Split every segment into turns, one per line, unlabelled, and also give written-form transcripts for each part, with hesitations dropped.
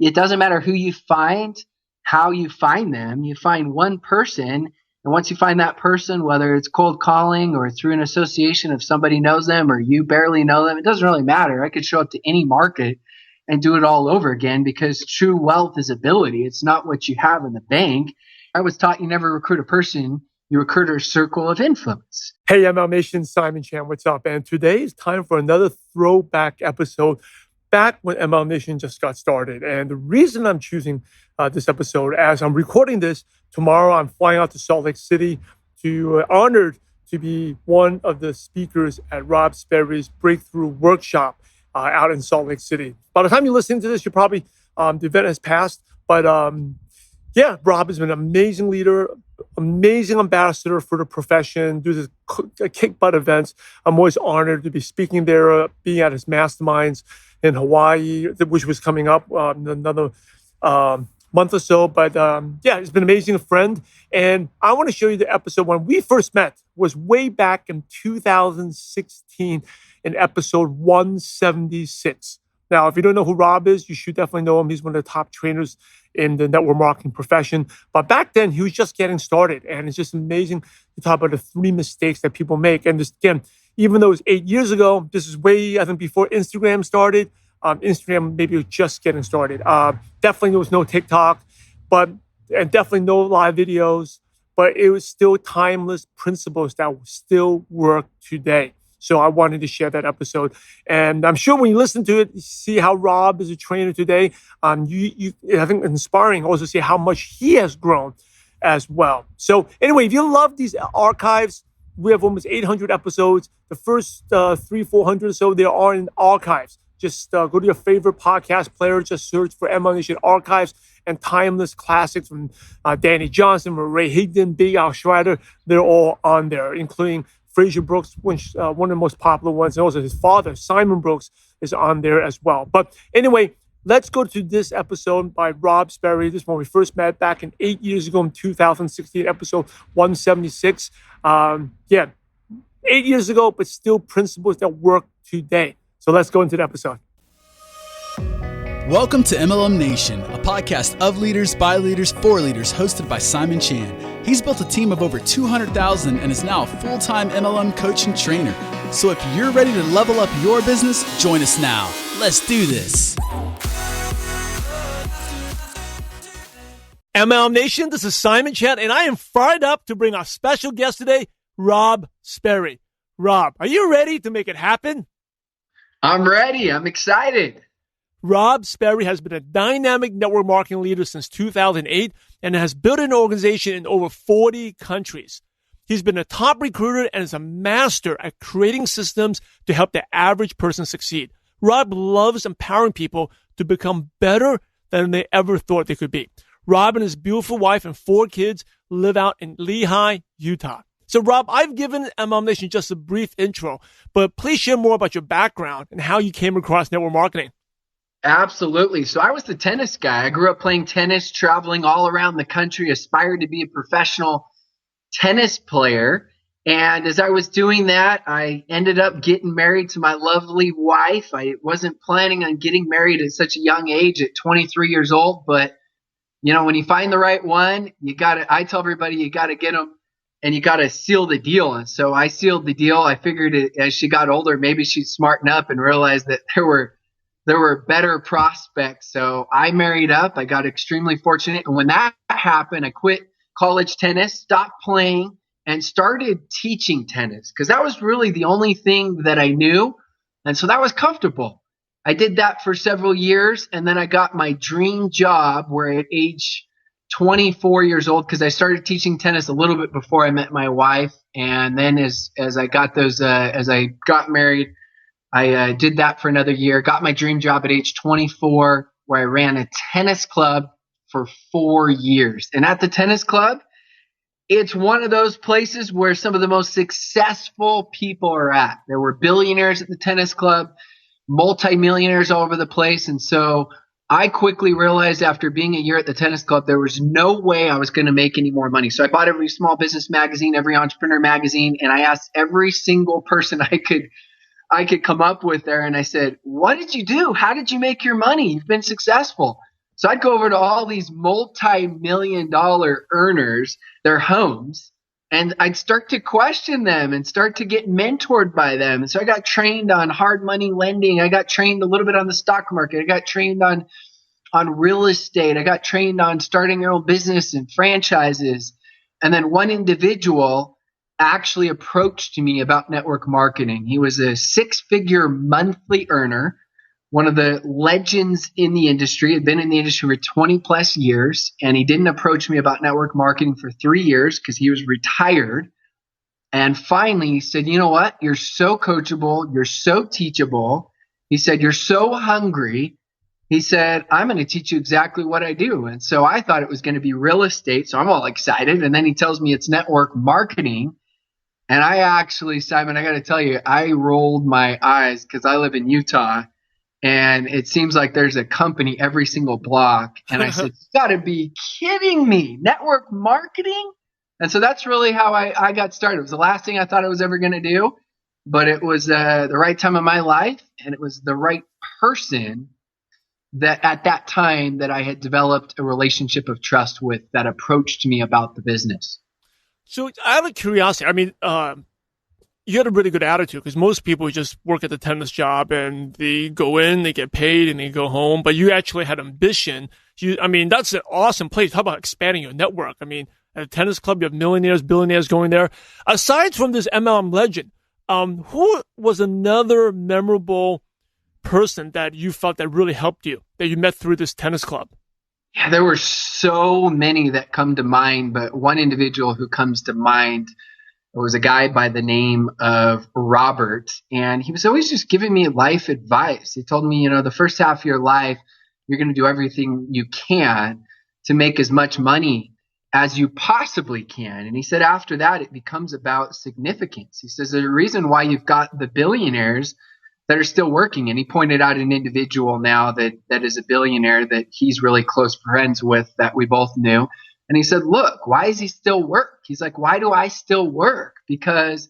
it doesn't matter who you find, how you find them. You find one person, and once you find that person, whether it's cold calling or through an association, if somebody knows them or you barely know them, it doesn't really matter. I could show up to any market and do it all over again, because true wealth is ability. It's not what you have in the bank. I was taught you never recruit a person, you recruit a circle of influence.
Hey, MLM Nation, Simon Chan, what's up? And today is time for another throwback episode back when MLM Nation just got started. And the reason I'm choosing this episode, as I'm recording this, tomorrow I'm flying out to Salt Lake City to honored to be one of the speakers at Rob Sperry's Breakthrough Workshop out in Salt Lake City. By the time you're listening to this, you're probably, the event has passed. But yeah, Rob has been an amazing leader, amazing ambassador for the profession, do this kick butt events. I'm always honored to be speaking there, being at his masterminds in Hawaii, which was coming up in another month or so. But yeah, it's been an amazing friend. And I want to show you the episode when we first met was way back in 2016 in episode 176. Now, if you don't know who Rob is, you should definitely know him. He's one of the top trainers in the network marketing profession. But back then, he was just getting started. And it's just amazing to talk about the 3 mistakes that people make. And just, again, even though it was 8 years ago, this is way, I think, before Instagram started. Instagram maybe was just getting started. Definitely there was no TikTok, and definitely no live videos. But it was still timeless principles that still work today. So I wanted to share that episode. And I'm sure when you listen to it, you see how Rob is a trainer today. I think inspiring also see how much he has grown as well. So anyway, if you love these archives, we have almost 800 episodes. The first 300-400 or so, they are in archives. Just go to your favorite podcast player, just search for MLM Nation Archives and timeless classics from Danny Johnson, from Ray Higdon, Big Al Schreider. They're all on there, including Fraser Brooks, which one of the most popular ones, and also his father, Simon Brooks, is on there as well. But anyway, let's go to this episode by Rob Sperry. This one we first met back in 8 years ago in 2016, episode 176. 8 years ago, but still principles that work today. So let's go into the episode.
Welcome to MLM Nation, a podcast of leaders, by leaders, for leaders, hosted by Simon Chan. He's built a team of over 200,000 and is now a full-time MLM coach and trainer. So if you're ready to level up your business, join us now. Let's do this.
MLM Nation, this is Simon Chan, and I am fired up to bring our special guest today, Rob Sperry. Rob, are you ready to make it happen?
I'm ready. I'm excited.
Rob Sperry has been a dynamic network marketing leader since 2008 and has built an organization in over 40 countries. He's been a top recruiter and is a master at creating systems to help the average person succeed. Rob loves empowering people to become better than they ever thought they could be. Rob and his beautiful wife and 4 kids live out in Lehi, Utah. So, Rob, I've given MLM Nation just a brief intro, but please share more about your background and how you came across network marketing.
Absolutely. So I was the tennis guy. I grew up playing tennis, traveling all around the country, aspired to be a professional tennis player. And as I was doing that, I ended up getting married to my lovely wife. I wasn't planning on getting married at such a young age, at 23 years old. But, you know, when you find the right one, I tell everybody, you got to get them and you got to seal the deal. And so I sealed the deal. I figured as she got older, maybe she'd smarten up and realize that there were better prospects. So I married up. I got extremely fortunate. And when that happened, I quit college tennis, stopped playing, and started teaching tennis because that was really the only thing that I knew. And so that was comfortable. I did that for several years. And then I got my dream job where at age 24 years old, because I started teaching tennis a little bit before I met my wife. And then as I got married, I did that for another year, got my dream job at age 24, where I ran a tennis club for 4 years. And at the tennis club, it's one of those places where some of the most successful people are at. There were billionaires at the tennis club, multimillionaires all over the place. And so I quickly realized after being a year at the tennis club, there was no way I was going to make any more money. So I bought every small business magazine, every entrepreneur magazine, and I asked every single person I could come up with there. And I said, what did you do? How did you make your money? You've been successful. So I'd go over to all these multi-million-dollar earners, their homes, and I'd start to question them and start to get mentored by them. And so I got trained on hard money lending. I got trained a little bit on the stock market. I got trained on real estate. I got trained on starting your own business and franchises. And then one individual actually approached me about network marketing. He was a 6-figure monthly earner, one of the legends in the industry, had been in the industry for 20 plus years. And he didn't approach me about network marketing for 3 years because he was retired. And finally he said, you know what? You're so coachable. You're so teachable. He said, you're so hungry. He said, I'm going to teach you exactly what I do. And so I thought it was going to be real estate. So I'm all excited. And then he tells me it's network marketing. And I actually, Simon, I got to tell you, I rolled my eyes because I live in Utah. And it seems like there's a company every single block. And I said, you got to be kidding me. Network marketing? And so that's really how I got started. It was the last thing I thought I was ever going to do. But it was the right time of my life. And it was the right person that at that time that I had developed a relationship of trust with that approached me about the business.
So out of curiosity, I mean, you had a really good attitude because most people just work at the tennis job and they go in, they get paid, and they go home. But you actually had ambition. I mean, that's an awesome place. How about expanding your network? I mean, at a tennis club, you have millionaires, billionaires going there. Aside from this MLM legend, who was another memorable person that you felt that really helped you, that you met through this tennis club?
Yeah, there were so many that come to mind, but one individual who comes to mind was a guy by the name of Robert, and he was always just giving me life advice. He told me, the first half of your life, you're going to do everything you can to make as much money as you possibly can. And he said after that, it becomes about significance. He says there's a reason why you've got the billionaires that are still working. And he pointed out an individual now that is a billionaire that he's really close friends with that we both knew. And he said, look, why does he still work? He's like, why do I still work? Because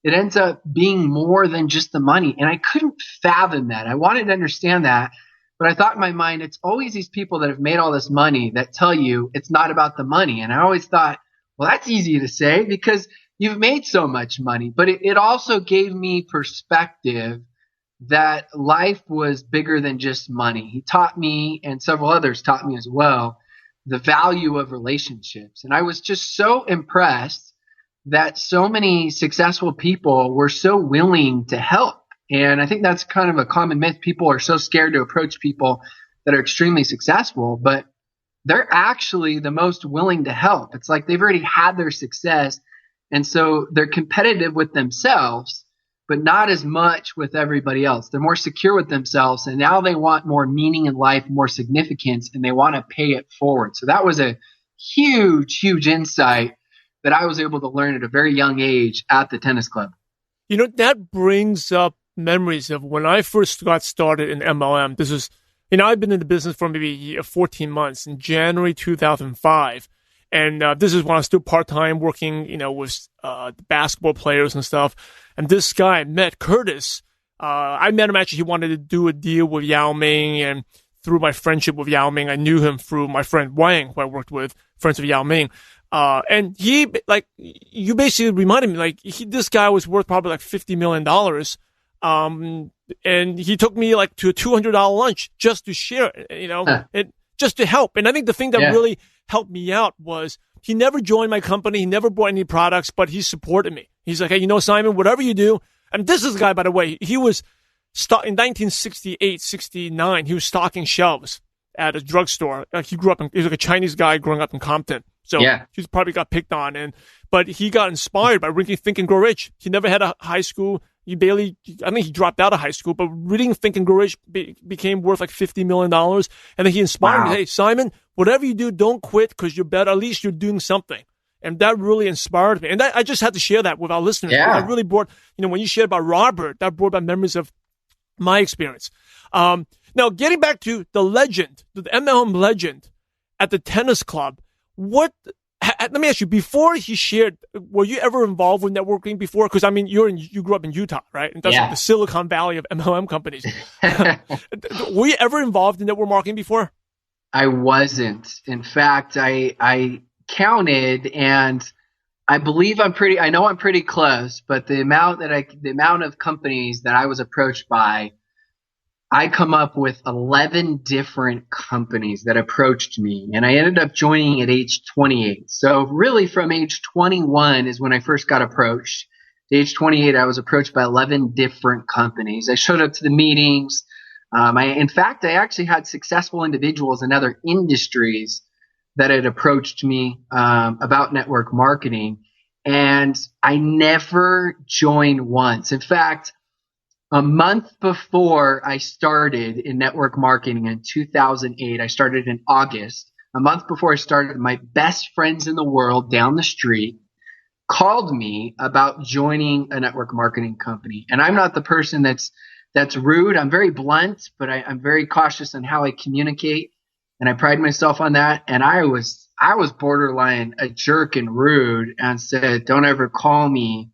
it ends up being more than just the money. And I couldn't fathom that. I wanted to understand that. But I thought in my mind, it's always these people that have made all this money that tell you it's not about the money. And I always thought, well, that's easy to say because you've made so much money. But it also gave me perspective that life was bigger than just money. He taught me, and several others taught me as well, the value of relationships. And I was just so impressed that so many successful people were so willing to help. And I think that's kind of a common myth. People are so scared to approach people that are extremely successful, but they're actually the most willing to help. It's like they've already had their success. And so they're competitive with themselves, but not as much with everybody else. They're more secure with themselves, and now they want more meaning in life, more significance, and they want to pay it forward. So that was a huge, huge insight that I was able to learn at a very young age at the tennis club.
That brings up memories of when I first got started in MLM. This is, I've been in the business for maybe 14 months, in January 2005. And this is when I was still part-time working, with basketball players and stuff. And this guy, Curtis, I met him actually. He wanted to do a deal with Yao Ming. And through my friendship with Yao Ming, I knew him through my friend Wang, who I worked with, friends of Yao Ming. And he, you basically reminded me, this guy was worth probably $50 million. And he took me to a $200 lunch just to share it, just to help. And I think the thing that really helped me out was he never joined my company. He never bought any products, but he supported me. He's like, hey, Simon, whatever you do. And this is the guy, by the way, he was in 1968, 69, he was stocking shelves at a drugstore. He was like a Chinese guy growing up in Compton. So he's probably got picked on. But he got inspired by reading Think and Grow Rich. He never had a high school. I think he dropped out of high school, but reading Think and Grow Rich became worth $50 million. And then he inspired me, hey, Simon, whatever you do, don't quit because you're better. At least you're doing something. And that really inspired me. And I just had to share that with our listeners. Yeah. I really brought, when you shared about Robert, that brought back memories of my experience. Now, getting back to the legend, the MLM legend at the tennis club, let me ask you, before he shared, were you ever involved with networking before? Because, you grew up in Utah, right? And that's like the Silicon Valley of MLM companies. Were you ever involved in network marketing before?
I wasn't. In fact, I counted, and I believe I know I'm pretty close, but the amount of companies that I was approached by, I come up with 11 different companies that approached me, and I ended up joining at age 28. So really from age 21 is when I first got approached. At age 28, I was approached by 11 different companies. I showed up to the meetings. In fact, I actually had successful individuals in other industries that had approached me about network marketing, and I never joined once. In fact, a month before I started in network marketing in 2008, I started in August. A month before I started, my best friends in the world down the street called me about joining a network marketing company. And I'm not the person that's rude. I'm very blunt, but I'm very cautious on how I communicate, and I pride myself on that. And I was borderline a jerk and rude, and said, "Don't ever call me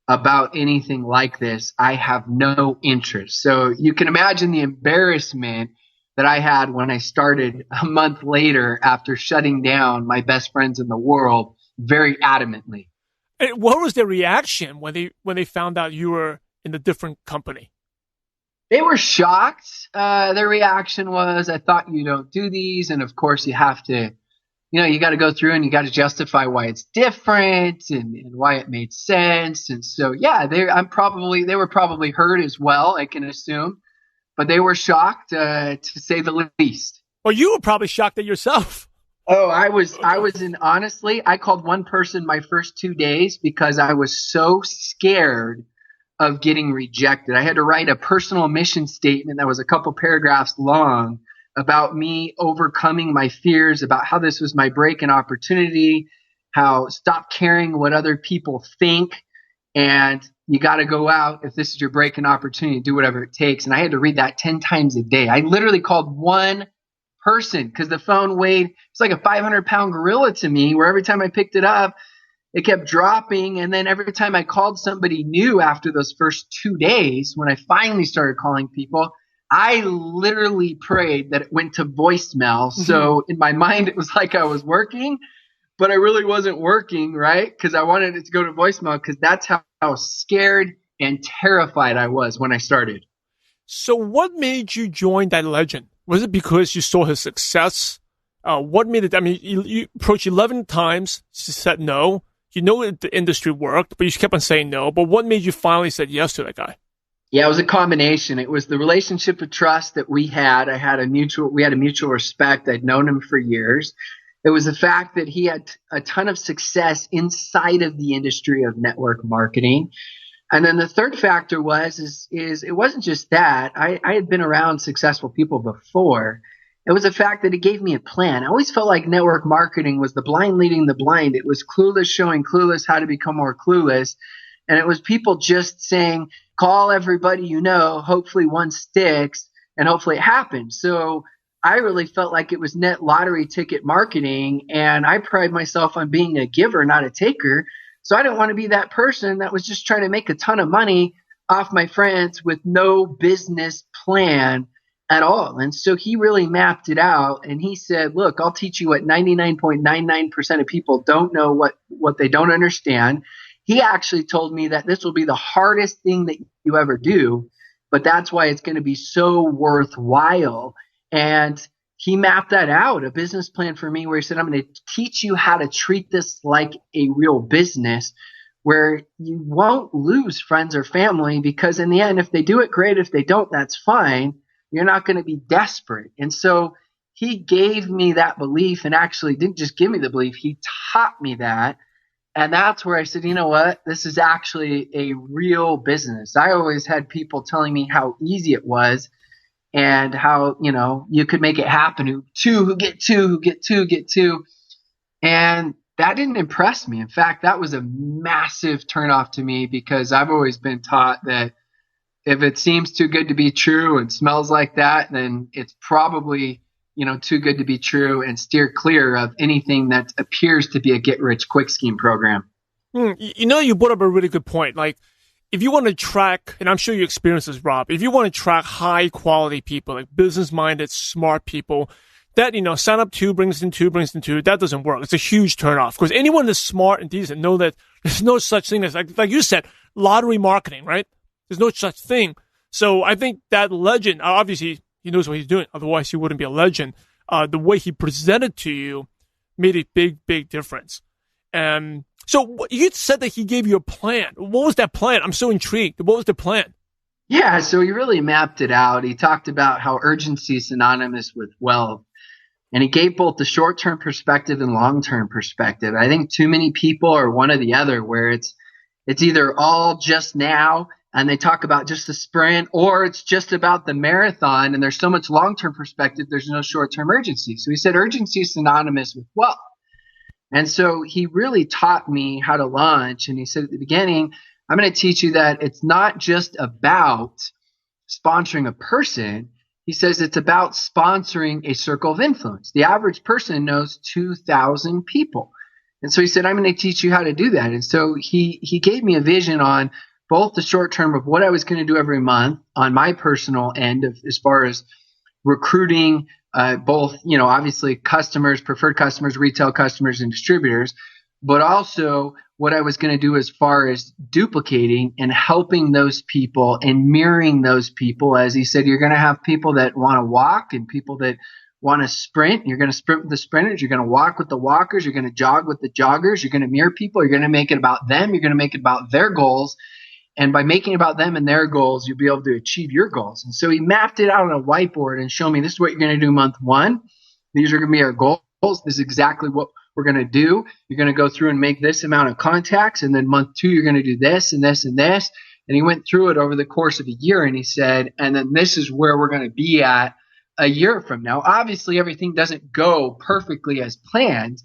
about anything like this. I have no interest." So you can imagine the embarrassment that I had when I started a month later after shutting down my best friends in the world very adamantly.
And what was their reaction when they found out you were in a different company?
They were shocked. Their reaction was, "I thought you don't do these." And of course you have to, you got to go through and you got to justify why it's different and why it made sense. And so, yeah, they were probably hurt as well, I can assume, but they were shocked, to say the least.
Well, you were probably shocked at yourself.
Oh, honestly, I called one person my first 2 days because I was so scared of getting rejected. I had to write a personal mission statement that was a couple paragraphs long about me overcoming my fears, about how this was my break and opportunity, how stop caring what other people think, and you got to go out if this is your break and opportunity, do whatever it takes. And I had to read that 10 times a day. I literally called one person because the phone weighed, it's like a 500-pound gorilla to me, where every time I picked it up, it kept dropping. And then every time I called somebody new after those first 2 days, when I finally started calling people, I literally prayed that it went to voicemail. Mm-hmm. So in my mind, it was like I was working, but I really wasn't working, right? Because I wanted it to go to voicemail, because that's how scared and terrified I was when I started.
So what made you join that legend? Was it because you saw his success? What made it? I mean, you approached 11 times, she said no. You know the industry worked, but you kept on saying no. But what made you finally say yes to that guy?
Yeah, it was a combination. It was the relationship of trust that we had. We had a mutual respect. I'd known him for years. It was the fact that he had a ton of success inside of the industry of network marketing. And then the third factor is it wasn't just that. I had been around successful people before. It was the fact that it gave me a plan. I always felt like network marketing was the blind leading the blind. It was clueless showing clueless how to become more clueless. And it was people just saying, call everybody you know, hopefully one sticks, and hopefully it happens. So I really felt like it was net lottery ticket marketing, and I pride myself on being a giver, not a taker. So I didn't want to be that person that was just trying to make a ton of money off my friends with no business plan at all. And so he really mapped it out, and he said, look, I'll teach you what 99.99% of people don't know, what they don't understand. He actually told me that this will be the hardest thing that you ever do, but that's why it's going to be so worthwhile. And he mapped that out, a business plan for me, where he said, I'm going to teach you how to treat this like a real business, where you won't lose friends or family, because in the end, if they do it, great. If they don't, that's fine. You're not going to be desperate. And so he gave me that belief, and actually didn't just give me the belief, he taught me that. And that's where I said, you know what, this is actually a real business. I always had people telling me how easy it was, and how, you could make it happen. Who get two. And that didn't impress me. In fact, that was a massive turnoff to me, because I've always been taught that if it seems too good to be true and smells like that, then it's probably, too good to be true, and steer clear of anything that appears to be a get-rich-quick scheme program.
You brought up a really good point. Like, if you want to track, and I'm sure you experience this, Rob, if you want to track high-quality people, like business-minded, smart people, that, sign up two brings in two, that doesn't work. It's a huge turnoff. Because anyone that's smart and decent know that there's no such thing as, like you said, lottery marketing, right? There's no such thing. So I think that legend, obviously, he knows what he's doing. Otherwise, he wouldn't be a legend. The way he presented to you made a big, big difference. So you said that he gave you a plan. What was that plan? I'm so intrigued. What was the plan?
Yeah, so he really mapped it out. He talked about how urgency is synonymous with wealth. And he gave both the short-term perspective and long-term perspective. I think too many people are one or the other, where it's either all just now and they talk about just the sprint, or it's just about the marathon and there's so much long-term perspective, there's no short-term urgency. So he said urgency is synonymous with wealth. And so he really taught me how to launch. And he said at the beginning, I'm going to teach you that it's not just about sponsoring a person. He says it's about sponsoring a circle of influence. The average person knows 2,000 people. And so he said, I'm going to teach you how to do that. And so he gave me a vision on both the short term of what I was going to do every month on my personal end of as far as recruiting both, obviously customers, preferred customers, retail customers, and distributors, but also what I was going to do as far as duplicating and helping those people and mirroring those people. As he said, you're going to have people that want to walk and people that want to sprint. You're going to sprint with the sprinters. You're going to walk with the walkers. You're going to jog with the joggers. You're going to mirror people. You're going to make it about them. You're going to make it about their goals. And by making it about them and their goals, you'll be able to achieve your goals. And so he mapped it out on a whiteboard and showed me this is what you're going to do month one. These are going to be our goals. This is exactly what we're going to do. You're going to go through and make this amount of contacts. And then month two, you're going to do this and this and this. And he went through it over the course of a year. And he said, and then this is where we're going to be at a year from now. Obviously, everything doesn't go perfectly as planned.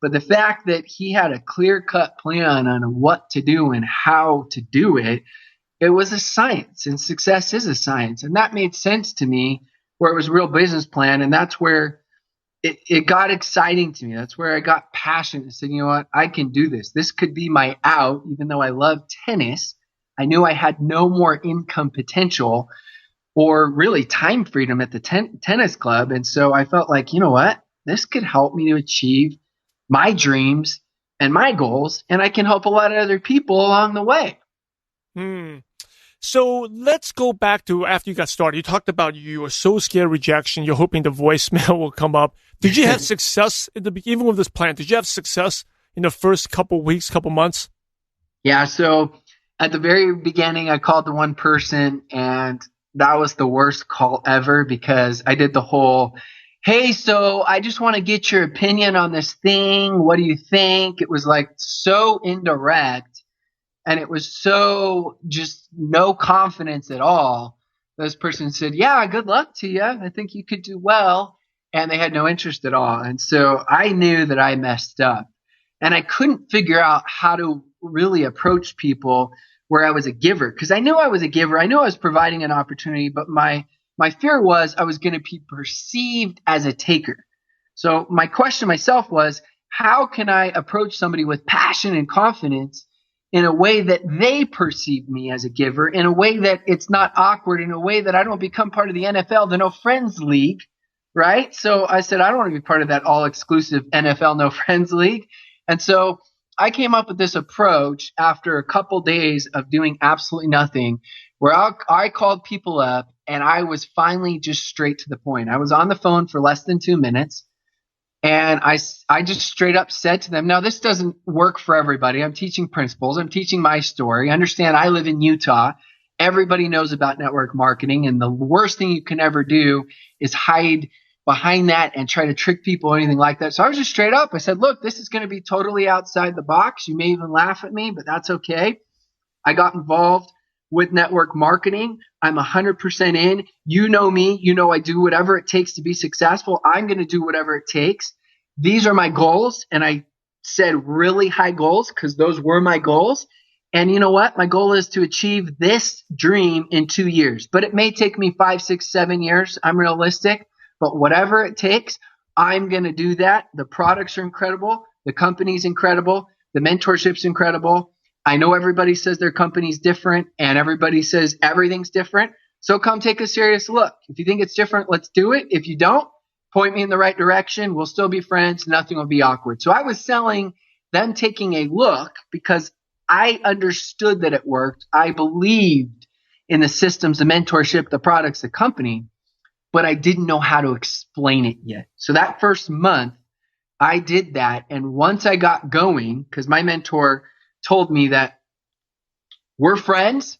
But the fact that he had a clear-cut plan on what to do and how to do it, it was a science. And success is a science. And that made sense to me, where it was a real business plan. And that's where it got exciting to me. That's where I got passionate and said, you know what, I can do this. This could be my out. Even though I love tennis, I knew I had no more income potential or really time freedom at the tennis club. And so I felt like, you know what, this could help me to achieve my dreams and my goals, and I can help a lot of other people along the way.
So let's go back to after you got started. You talked about you were so scared of rejection. You're hoping the voicemail will come up. Did you have success in the beginning of this plan? Did you have success in the first couple weeks, couple months?
Yeah. So at the very beginning, I called the one person, and that was the worst call ever because I did the whole, hey, so I just want to get your opinion on this thing. What do you think? It was like so indirect. And it was so just no confidence at all. This person said, yeah, good luck to you. I think you could do well. And they had no interest at all. And so I knew that I messed up. And I couldn't figure out how to really approach people where I was a giver. Because I knew I was a giver. I knew I was providing an opportunity. But my fear was I was going to be perceived as a taker. So my question myself was, how can I approach somebody with passion and confidence in a way that they perceive me as a giver, in a way that it's not awkward, in a way that I don't become part of the NFL, the No Friends League, right? So I said, I don't want to be part of that all-exclusive NFL No Friends League. And so I came up with this approach after a couple days of doing absolutely nothing, where I called people up and I was finally just straight to the point. I was on the phone for less than 2 minutes. And I just straight up said to them, now this doesn't work for everybody. I'm teaching principles. I'm teaching my story. Understand, I live in Utah. Everybody knows about network marketing. And the worst thing you can ever do is hide behind that and try to trick people or anything like that. So I was just straight up. I said, look, this is going to be totally outside the box. You may even laugh at me, but that's okay. I got involved with network marketing. I'm 100% in. You know me. You know I do whatever it takes to be successful. I'm going to do whatever it takes. These are my goals. And I said really high goals because those were my goals. And you know what? My goal is to achieve this dream in 2 years. But it may take me 5, 6, 7 years. I'm realistic. But whatever it takes, I'm going to do that. The products are incredible. The company's incredible. The mentorship's incredible. I know everybody says their company's different and everybody says everything's different. So come take a serious look. If you think it's different, let's do it. If you don't, point me in the right direction. We'll still be friends. Nothing will be awkward. So I was selling them taking a look because I understood that it worked. I believed in the systems, the mentorship, the products, the company, but I didn't know how to explain it yet. So that first month, I did that. And once I got going, because my mentor told me that we're friends,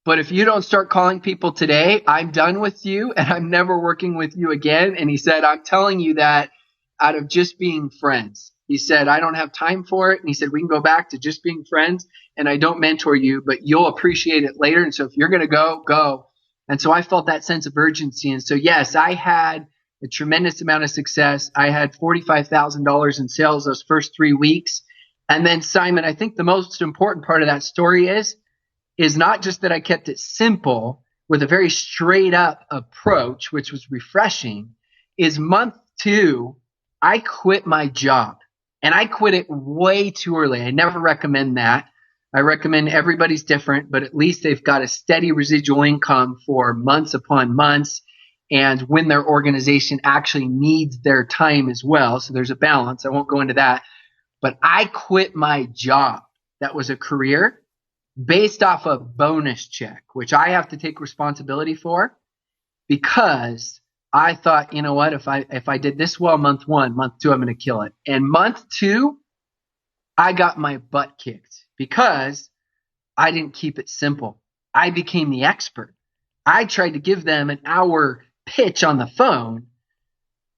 but if you don't start calling people today, I'm done with you and I'm never working with you again. And he said, I'm telling you that out of just being friends. He said, I don't have time for it. And he said, we can go back to just being friends and I don't mentor you, but you'll appreciate it later. And so if you're going to go, go. And so I felt that sense of urgency. And so, yes, I had a tremendous amount of success. I had $45,000 in sales those first 3 weeks. And then, Simon, I think the most important part of that story is not just that I kept it simple with a very straight up approach, which was refreshing, is month 2, I quit my job. And I quit it way too early. I never recommend that. I recommend everybody's different, but at least they've got a steady residual income for months upon months and when their organization actually needs their time as well. So there's a balance. I won't go into that. But I quit my job. That was a career based off a bonus check, which I have to take responsibility for because I thought, you know what, if I did this well month 1, month 2, I'm going to kill it. And month 2, I got my butt kicked because I didn't keep it simple. I became the expert. I tried to give them an hour pitch on the phone.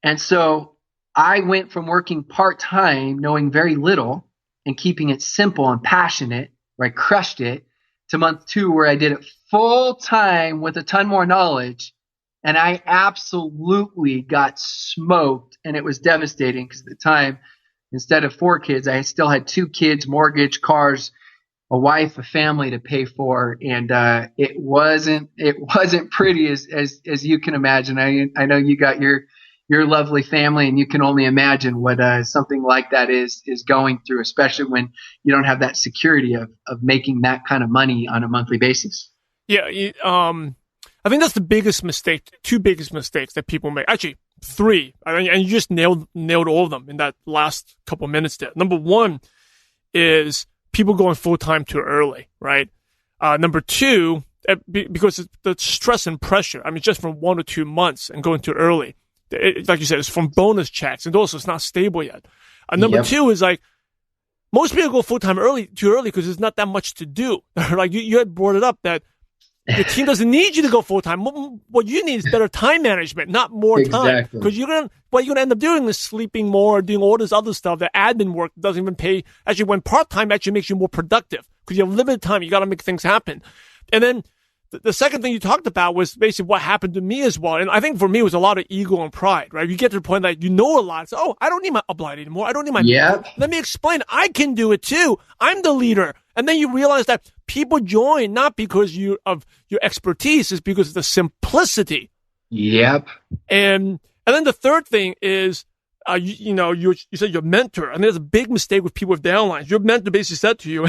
And so I went from working part-time, knowing very little and keeping it simple and passionate, where I crushed it, to month 2 where I did it full-time with a ton more knowledge. And I absolutely got smoked, and it was devastating because at the time, instead of 4 kids, I still had 2 kids, mortgage, cars, a wife, a family to pay for, and it wasn't pretty as you can imagine. I know you got your lovely family, and you can only imagine what something like that is going through, especially when you don't have that security of making that kind of money on a monthly basis.
Yeah, I think that's the biggest mistake, 2 biggest mistakes that people make. Actually, 3, and you just nailed all of them in that last couple minutes there. Number 1 is people going full-time too early, right? Number 2, because the stress and pressure, I mean, just from 1 or 2 months and going too early. Like you said, it's from bonus checks, and also it's not stable yet. Number 2 is like, most people go full-time too early because there's not that much to do. Like you had brought it up that your team doesn't need you to go full-time. What you need is better time management, not more time. Because what you're gonna end up doing is sleeping more, doing all this other stuff. The admin work doesn't even pay. Actually, when part-time actually makes you more productive because you have limited time. You got to make things happen. And then the second thing you talked about was basically what happened to me as well. And I think for me, it was a lot of ego and pride, right? You get to the point that you know a lot. So, I don't need my upline anymore. I don't need my, let me explain. I can do it too. I'm the leader. And then you realize that people join not because of your expertise, it's because of the simplicity.
Yep. And
then the third thing is, you said your mentor, and there's a big mistake with people with downlines. Your mentor basically said to you,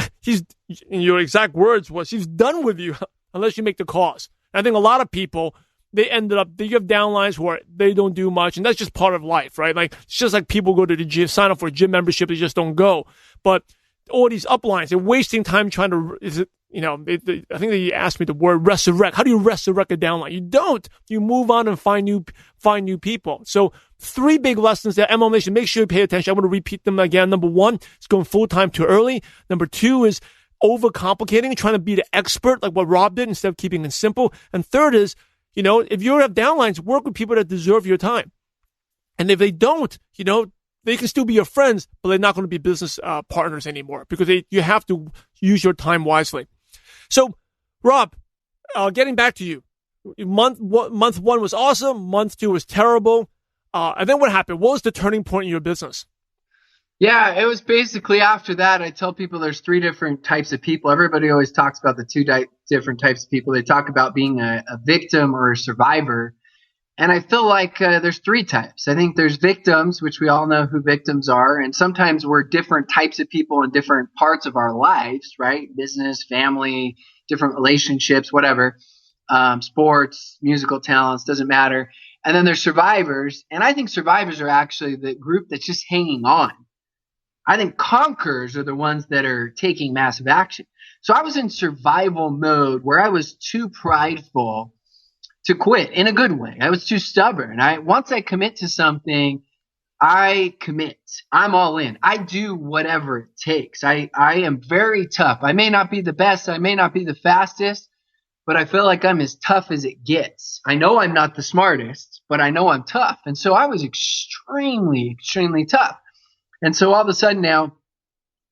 in your exact words was, he's done with you unless you make the calls. And I think a lot of people, they have downlines where they don't do much, and that's just part of life, right? Like, it's just like people go to the gym, sign up for a gym membership, they just don't go. But all these uplines, they're wasting time trying to, I think they asked me the word resurrect. How do you resurrect a downline? You don't. You move on and find new people. So 3 big lessons there. MLM Nation, make sure you pay attention. I want to repeat them again. Number 1 is going full-time too early. Number 2 is overcomplicating, trying to be the expert like what Rob did instead of keeping it simple. And third is, if you have downlines, work with people that deserve your time. And if they don't, they can still be your friends, but they're not going to be business partners anymore because you have to use your time wisely. So, Rob, getting back to you, month 1 was awesome. Month 2 was terrible. And then what happened? What was the turning point in your business?
Yeah, it was basically after that. I tell people there's 3 different types of people. Everybody always talks about the 2 different types of people. They talk about being a victim or a survivor. And I feel like there's 3 types. I think there's victims, which we all know who victims are. And sometimes we're different types of people in different parts of our lives, right? Business, family, different relationships, whatever. Sports, musical talents, doesn't matter. And then there's survivors. And I think survivors are actually the group that's just hanging on. I think conquerors are the ones that are taking massive action. So I was in survival mode where I was too prideful to quit in a good way. I was too stubborn. Once I commit to something, I commit. I'm all in. I do whatever it takes. I am very tough. I may not be the best. I may not be the fastest, but I feel like I'm as tough as it gets. I know I'm not the smartest, but I know I'm tough. And so I was extremely, extremely tough. And so all of a sudden now,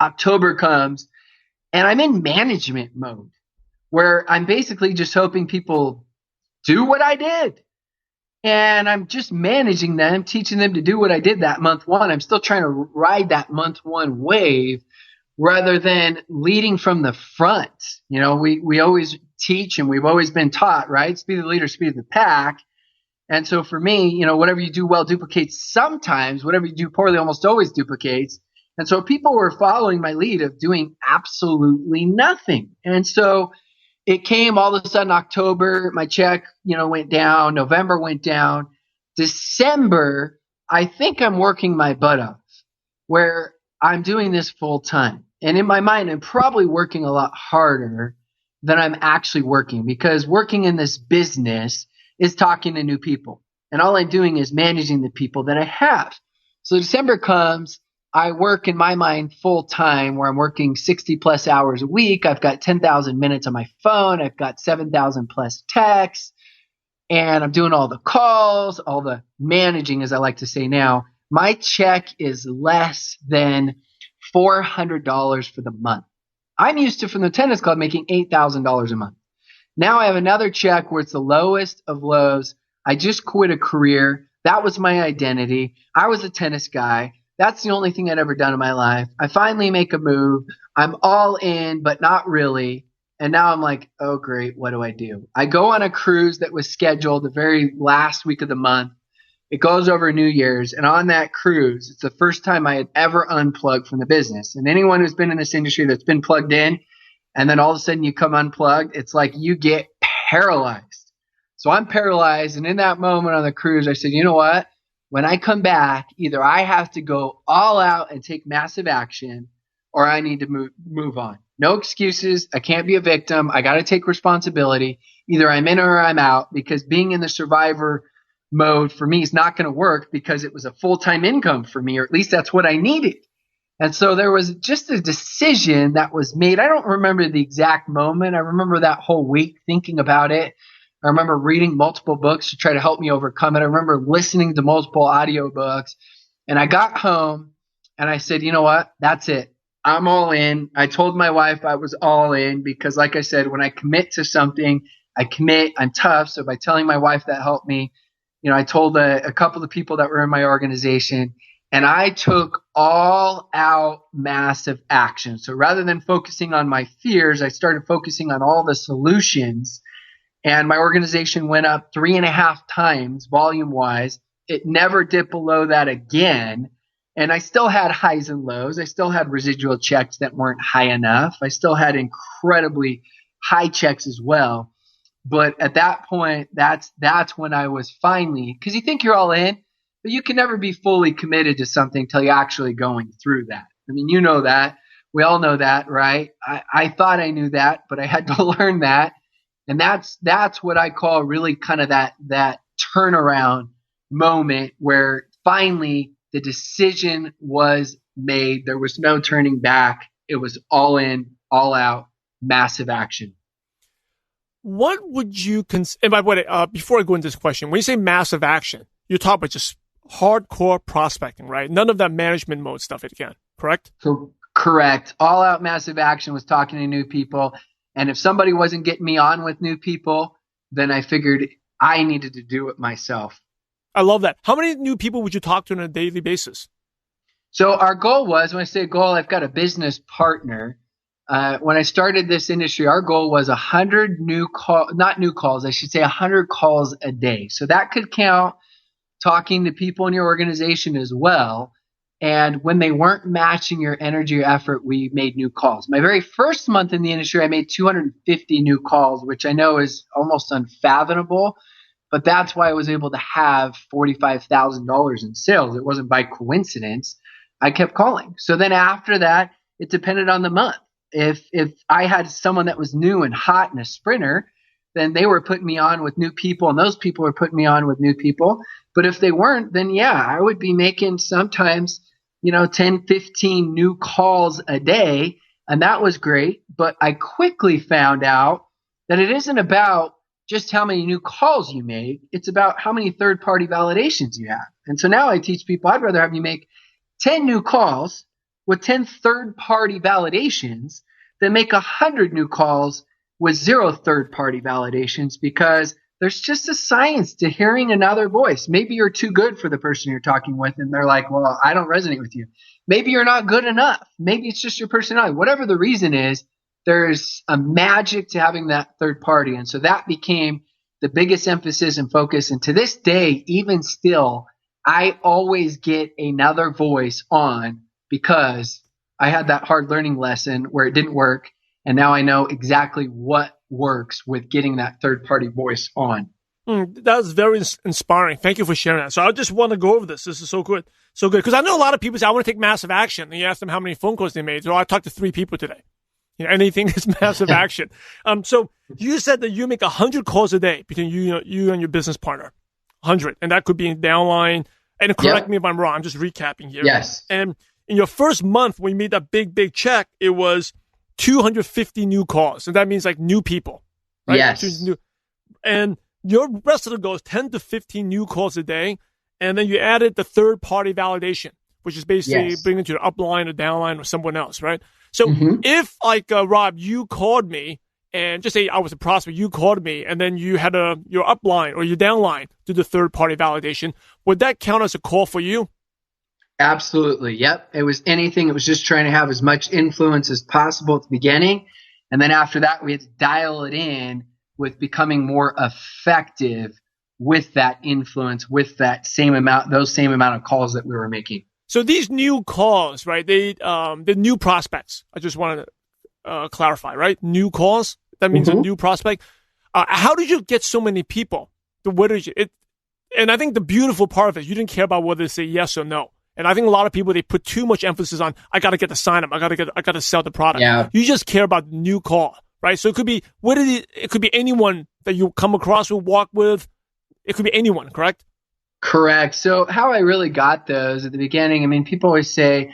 October comes, and I'm in management mode where I'm basically just hoping people do what I did. And I'm just managing them, teaching them to do what I did that month one. I'm still trying to ride that month one wave rather than leading from the front. You know, we always teach, and we've always been taught, right? Speed of the leader, speed of the pack. And so for me, you know, whatever you do well duplicates sometimes. Whatever you do poorly almost always duplicates. And so people were following my lead of doing absolutely nothing. And so it came all of a sudden October, my check, you know, went down. November went down. December, I think I'm working my butt off where I'm doing this full time. And in my mind, I'm probably working a lot harder than I'm actually working, because working in this business is talking to new people. And all I'm doing is managing the people that I have. So December comes. I work in my mind full time where I'm working 60 plus hours a week. I've got 10,000 minutes on my phone. I've got 7,000 plus texts, and I'm doing all the calls, all the managing, as I like to say now. My check is less than $400 for the month. I'm used to, from the tennis club, making $8,000 a month. Now I have another check where it's the lowest of lows. I just quit a career. That was my identity. I was a tennis guy. That's the only thing I'd ever done in my life. I finally make a move. I'm all in, but not really. And now I'm like, oh, great. What do I do? I go on a cruise that was scheduled the very last week of the month. It goes over New Year's. And on that cruise, it's the first time I had ever unplugged from the business. And anyone who's been in this industry that's been plugged in, and then all of a sudden you come unplugged, it's like you get paralyzed. So I'm paralyzed. And in that moment on the cruise, I said, you know what? When I come back, either I have to go all out and take massive action, or I need to move on. No excuses. I can't be a victim. I got to take responsibility. Either I'm in or I'm out, because being in the survivor mode for me is not going to work, because it was a full-time income for me, or at least that's what I needed. And so there was just a decision that was made. I don't remember the exact moment. I remember that whole week thinking about it. I remember reading multiple books to try to help me overcome it. I remember listening to multiple audiobooks. And I got home and I said, you know what? That's it. I'm all in. I told my wife I was all in, because like I said, when I commit to something, I commit. I'm tough. So by telling my wife, that helped me. You know, I told a couple of people that were in my organization, and I took all out massive action. So rather than focusing on my fears, I started focusing on all the solutions. And my organization went up 3.5 times volume wise. It never dipped below that again. And I still had highs and lows. I still had residual checks that weren't high enough. I still had incredibly high checks as well. But at that point, that's when I was finally, because you think you're all in, but you can never be fully committed to something until you're actually going through that. I mean, you know that. We all know that, right? I thought I knew that, but I had to learn that. And that's what I call really kind of that turnaround moment where finally the decision was made. There was no turning back. It was all in, all out, massive action.
What would you consider? And by the way, before I go into this question, when you say massive action, you're talking about just hardcore prospecting, right? None of that management mode stuff again, correct?
So correct. All out massive action was talking to new people. And if somebody wasn't getting me on with new people, then I figured I needed to do it myself.
I love that. How many new people would you talk to on a daily basis?
So our goal was, when I say goal, I've got a business partner. When I started this industry, our goal was 100 100 calls a day. So that could count talking to people in your organization as well. And when they weren't matching your energy or effort, we made new calls. My very first month in the industry, I made 250 new calls, which I know is almost unfathomable. But that's why I was able to have $45,000 in sales. It wasn't by coincidence. I kept calling. So then after that, it depended on the month. If I had someone that was new and hot and a sprinter, then they were putting me on with new people, and those people were putting me on with new people. But if they weren't, then yeah, I would be making sometimes, 10, 15 new calls a day. And that was great. But I quickly found out that it isn't about just how many new calls you make. It's about how many third-party validations you have. And so now I teach people, I'd rather have you make 10 new calls with 10 third-party validations than make 100 new calls with 0 third-party validations, because there's just a science to hearing another voice. Maybe you're too good for the person you're talking with, and they're like, well, I don't resonate with you. Maybe you're not good enough. Maybe it's just your personality. Whatever the reason is, there's a magic to having that third party. And so that became the biggest emphasis and focus. And to this day, even still, I always get another voice on because I had that hard learning lesson where it didn't work. And now I know exactly what works with getting that third party voice on.
That was very inspiring. Thank you for sharing that. So I just want to go over this. This is so good. So good. Because I know a lot of people say, I want to take massive action. And you ask them how many phone calls they made. So I talked to 3 people today. Anything is massive action. So you said that you make 100 calls a day between you and your business partner. 100. And that could be in downline. And correct me if I'm wrong. I'm just recapping here.
Yes.
And in your first month, when you made that big check, it was 250 new calls. And that means like new people. Right?
Yes.
And your rest of the goal is 10 to 15 new calls a day. And then you added the third party validation, which is basically bringing it to the upline or downline or someone else, right? So if like Rob, you called me and just say I was a prospect, you called me and then you had your upline or your downline do the third party validation, would that count as a call for you?
Absolutely. Yep. It was anything. It was just trying to have as much influence as possible at the beginning. And then after that, we had to dial it in with becoming more effective with that influence, with that those same amount of calls that we were making.
So these new calls, right? The new prospects. I just want to clarify, right? New calls. That means a new prospect. How did you get so many people? And I think the beautiful part of it, you didn't care about whether they say yes or no. And I think a lot of people, they put too much emphasis on, I got to get the sign up. I got to sell the product.
Yeah.
You just care about the new call, right? So it could be, it could be anyone that you come across or walk with. It could be anyone, correct?
Correct. So how I really got those at the beginning, I mean, people always say,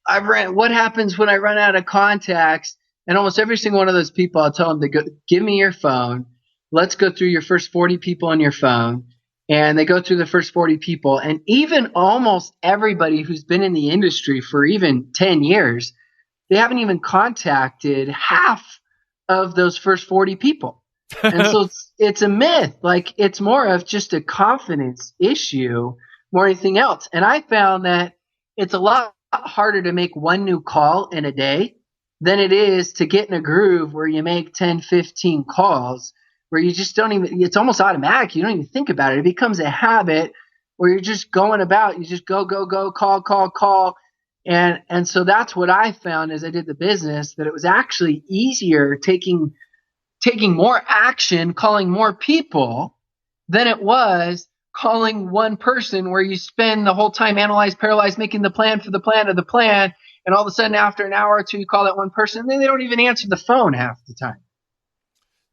what happens when I run out of contacts? And almost every single one of those people, I'll tell them to go, give me your phone. Let's go through your first 40 people on your phone. And they go through the first 40 people. And even almost everybody who's been in the industry for even 10 years, they haven't even contacted half of those first 40 people. And so it's a myth. Like, it's more of just a confidence issue more than anything else. And I found that it's a lot harder to make one new call in a day than it is to get in a groove where you make 10, 15 calls where you just don't even, it's almost automatic. You don't even think about it. It becomes a habit where you're just going about, you just go, call. And so that's what I found as I did the business, that it was actually easier taking more action, calling more people than it was calling one person where you spend the whole time paralyzed, making the plan for the plan of the plan. And all of a sudden, after an hour or two, you call that one person, and then they don't even answer the phone half the time.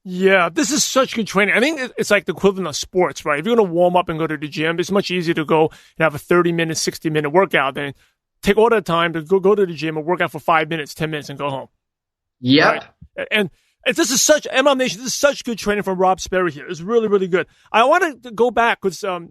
Yeah, this is such good training. I think it's like the equivalent of sports, right? If you're going to warm up and go to the gym, it's much easier to go and have a 30-minute, 60-minute workout than take all that time to go to the gym and work out for 5 minutes, 10 minutes, and go home.
Yep.
Right? And this is such, MLM Nation, this is such good training from Rob Sperry here. It's really, really good. I want to go back because, a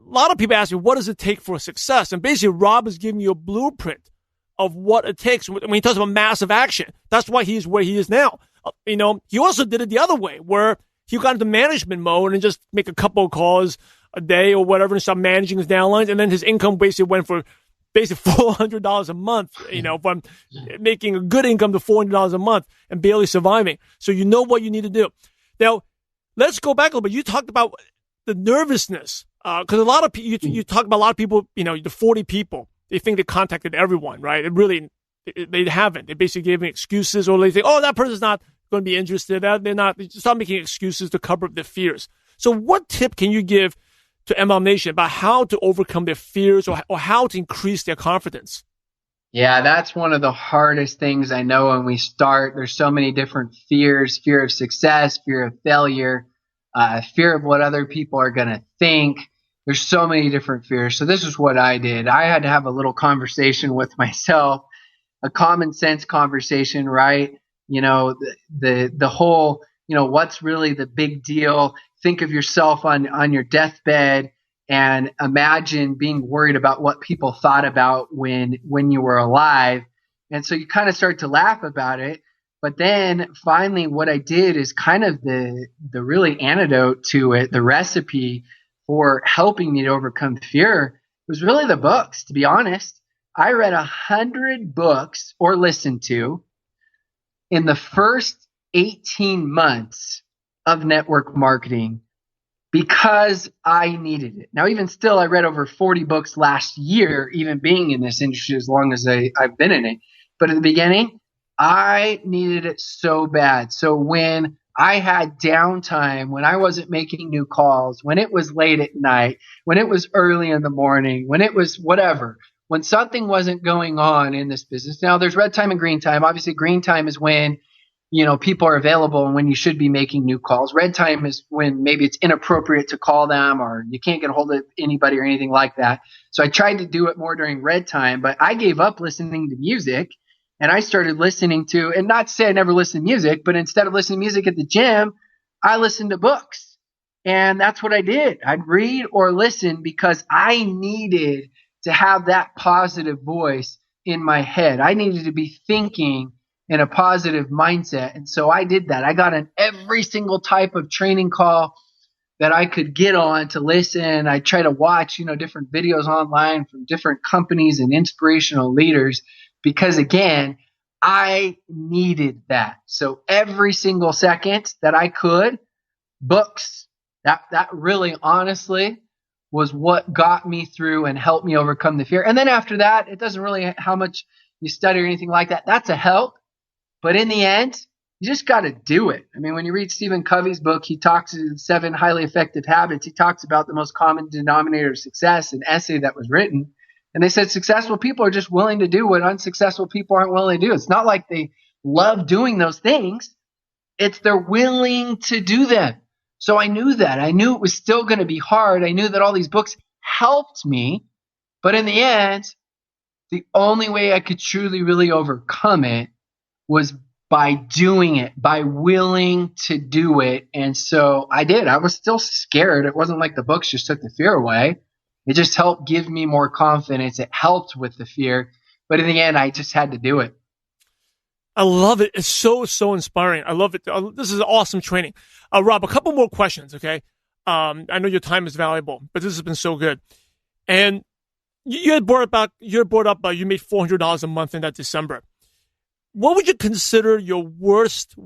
lot of people ask me, what does it take for success? And basically, Rob is giving you a blueprint of what it takes when he talks about massive action. That's why he's where he is now. He also did it the other way, where he got into management mode and just make a couple of calls a day or whatever and start managing his downlines. And then his income basically went for $400 a month, from making a good income to $400 a month and barely surviving. So you know what you need to do. Now, let's go back a little bit. You talked about the nervousness, because a lot of people, you talk about a lot of people, the 40 people, they think they contacted everyone, right? They haven't. They basically gave me excuses, or they think, oh, that person's not going to be interested. They start making excuses to cover up their fears. So what tip can you give to MLM Nation about how to overcome their fears or how to increase their confidence?
Yeah, that's one of the hardest things I know when we start. There's so many different fears: fear of success, fear of failure, fear of what other people are going to think. There's so many different fears. So this is what I did. I had to have a little conversation with myself, a common sense conversation, right? The whole, what's really the big deal? Think of yourself on your deathbed and imagine being worried about what people thought about when you were alive. And so you kind of start to laugh about it. But then finally what I did is kind of the really antidote to it, the recipe for helping me to overcome fear was really the books, to be honest. I read 100 books or listened to in the first 18 months of network marketing because I needed it. Now, even still, I read over 40 books last year, even being in this industry as long as I've been in it. But at the beginning, I needed it so bad. So when I had downtime, when I wasn't making new calls, when it was late at night, when it was early in the morning, when it was whatever, when something wasn't going on in this business. Now, there's red time and green time. Obviously, green time is when people are available and when you should be making new calls. Red time is when maybe it's inappropriate to call them or you can't get a hold of anybody or anything like that. So I tried to do it more during red time, but I gave up listening to music and I started listening to, and not to say I never listened to music, but instead of listening to music at the gym, I listened to books. And that's what I did. I'd read or listen because I needed to have that positive voice in my head. I needed to be thinking in a positive mindset. And so I did that. I got on every single type of training call that I could get on to listen. I try to watch, different videos online from different companies and inspirational leaders because again, I needed that. So every single second that I could, books, that really honestly was what got me through and helped me overcome the fear. And then after that, it doesn't really how much you study or anything like that. That's a help. But in the end, you just got to do it. I mean, when you read Stephen Covey's book, he talks in 7 Highly Effective Habits. He talks about the most common denominator of success, an essay that was written. And they said successful people are just willing to do what unsuccessful people aren't willing to do. It's not like they love doing those things. It's they're willing to do them. So I knew that. I knew it was still going to be hard. I knew that all these books helped me. But in the end, the only way I could truly, really overcome it was by doing it, by willing to do it. And so I did. I was still scared. It wasn't like the books just took the fear away. It just helped give me more confidence. It helped with the fear. But in the end, I just had to do it.
I love it. It's so, so inspiring. I love it. This is awesome training. Rob, a couple more questions, okay? I know your time is valuable, but this has been so good. And you had brought up you made $400 a month in that December. What would you consider your worst